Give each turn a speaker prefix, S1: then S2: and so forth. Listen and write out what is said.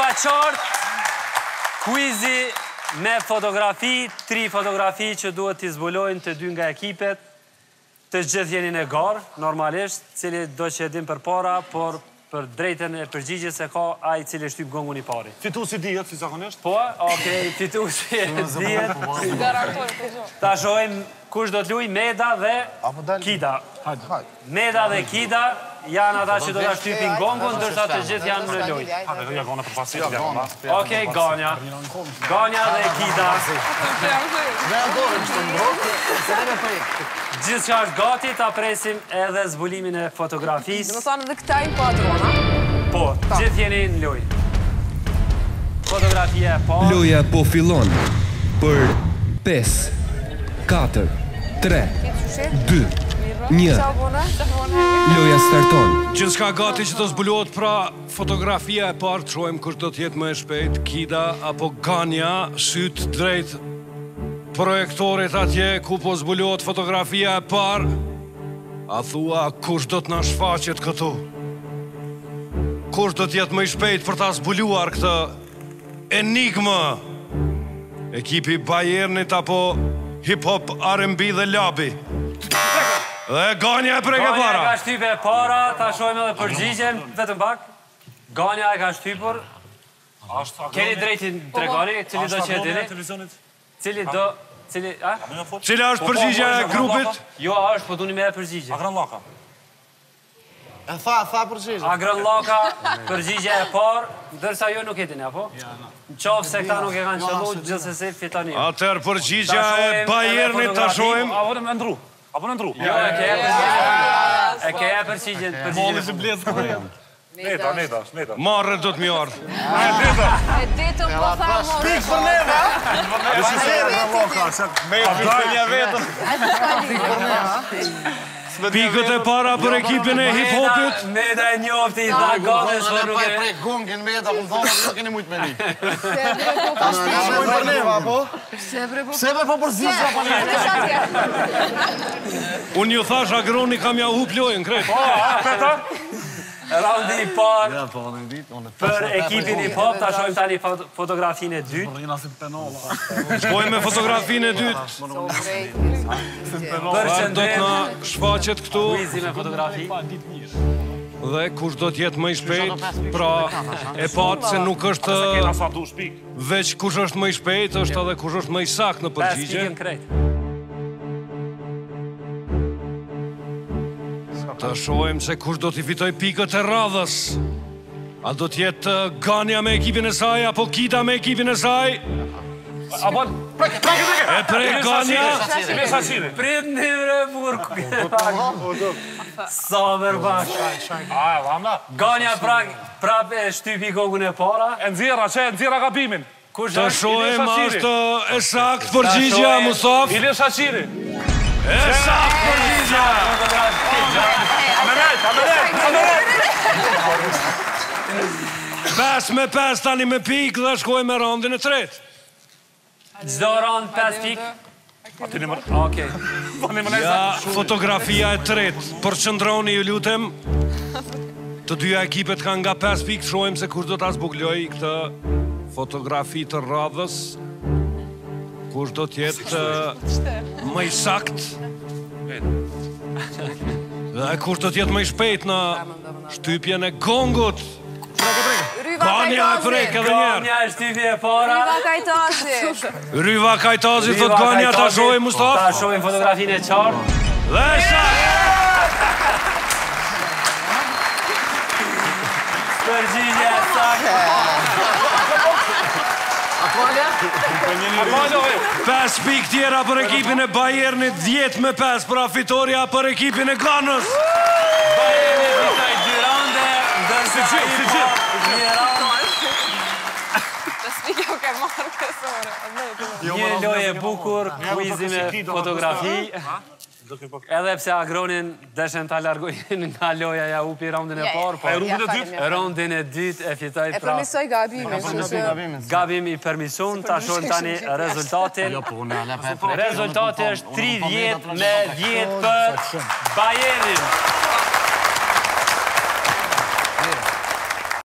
S1: ka qartë. Quizi me fotografi, 3 fotografi që duhet t'i zbulojnë të 2 nga ekipet. Të gjithë jeni në garë, normalisht, cili do që edhim për para, por për drejten e përgjigjes e ka ai cili shtyp gongun I pari.
S2: Fituesi dihet, si zakonisht?
S1: Po, okej, fituesi dihet. Ta shohim kush do t'luaj, Meda dhe Kida. Meda dhe Kida janë ata që do t'a shtypin gongun, ndërsa të gjithë janë në lojë.
S2: Ja gona për pasit.
S1: Okej, Ganja. Ganja dhe Kida. Gjithë që është gati, ta presim edhe zbulimin e fotografisë.
S3: Dhe më thonë edhe këta I padrona.
S1: Po, gjithë jeni në lojë. Fotografia e parë.
S4: Loja po fillon për 5, 4, 3, 2, 1. Loja starton.
S5: Gjithçka gati që të zbulohet, pra fotografia e parë, trojmë kush do t'jetë më e shpejt, Kida apo Ganja, syt drejt projektorit atje ku po zbulohet fotografia e parë. A thua kush do t'na shfaqet këtu? Kush do t'jetë më I shpejt për ta zbuluar këtë enigmë? Ekipi Bayernit apo hip-hop, R&B dhe labi? Dhe Ganja e preke para.
S1: Ganja e ka shtype e para, ta shojmë edhe përgjigjen, vetëm pak. Ganja e ka shtypur. Keni drejtin tregoni, cili do që e dini? Cili do...
S5: Cila është përgjigja e grupit?
S1: Jo, është, po duni me e përgjigje.
S2: Agran Laka.
S6: E tha përgjigje.
S1: Agran Laka, përgjigja e parë, ndërsa jo nuk e dini, apo? Në qofë se këta nuk e kanë qëllu, gjithsesi fitoni.
S5: Atër përgjigja e Bayernit ta shohim.
S2: Apo në ndru. Apo në ndru.
S1: Jo, e ke e përgjigjen. E ke e përgjigjen.
S2: Molli si blezë. Neta.
S5: Marrë do t'mi ardhë.
S3: E detëm po tha mos.
S6: Pikë për neve,
S5: Pikët e para për ekipin e hip-hopit.
S1: Meda e njofti, dha gatës për nuk e...
S6: Prek gongin Meda, ku më thonë, nuk keni mujtë me një. Sebe po përzisja pa
S5: Unë ju thash Agroni kam ja hup lojën, krejt.
S1: Raundi I parë për ekipin hip-hop, ta shojmë tani fotografinë e dytë.
S5: Shkojmë me fotografinë e dytë. Do t'na shfaqet këtu.
S1: Quizi me fotografi.
S5: Dhe kush do t'jetë më I shpejt, pra e patë se nuk është veç kush është më I shpejt, është edhe kush është më I sakt në përgjigje.
S1: 5 pikën krejt.
S5: Ta shohim se kush do t'i fitoj pikët e radhës. A do t'jetë Ganja me ekipin e saj, apo Kida me ekipin e saj? E prek Ganja.
S1: Prit një vre burku. Sa mërbash. Ganja prap e shtypi kogun e para.
S2: E nxjerra gabimin.
S5: Të shohim a është e sakt përgjigja, Musaf.
S2: Ile Shaqiri.
S5: E sakt përgjigja. Pes me pes tani me pikë dhe shkojmë me randin e tretë.
S1: Gjdo rand 5 pikë. Okej.
S5: Ja, fotografia e tretë. Përqëndroni ju lutem. Të dyja ekipet kanë nga 5 pikë. Shojmë se kush do ta zbukloj këtë fotografi të radhës. Kush do t'jetë më I sakt. Dhe kush do t'jetë më I shpejt në shtypjen e gongut. Ganja e prek edhe njerë.
S1: Ganja e shtypje e para.
S3: Ryva Kajtazi.
S5: Ryva Kajtazi, thot Ganja, ta shohim Mustaf.
S1: Ta shohim fotografinë e qartë.
S5: Dhe
S1: Përgjigje e saktë.
S5: 5 pikë tjera për ekipin e Bayernit, 10 me 5 pra fitoria për ekipin e Ganës.
S1: Bayernit fitoj 2 rande, ndërsa një rande. Një lojë e bukur, quizi me fotografi. Edhe pse Agronin deshen ta largojnë nga loja ja upi raundin e parë, po raundin e dytë e fitoj
S3: pra. E permisoj gabimin.
S1: Gabim I permisun, ta shohim tani rezultatin. Rezultati është 30 me 10 për Bayernin.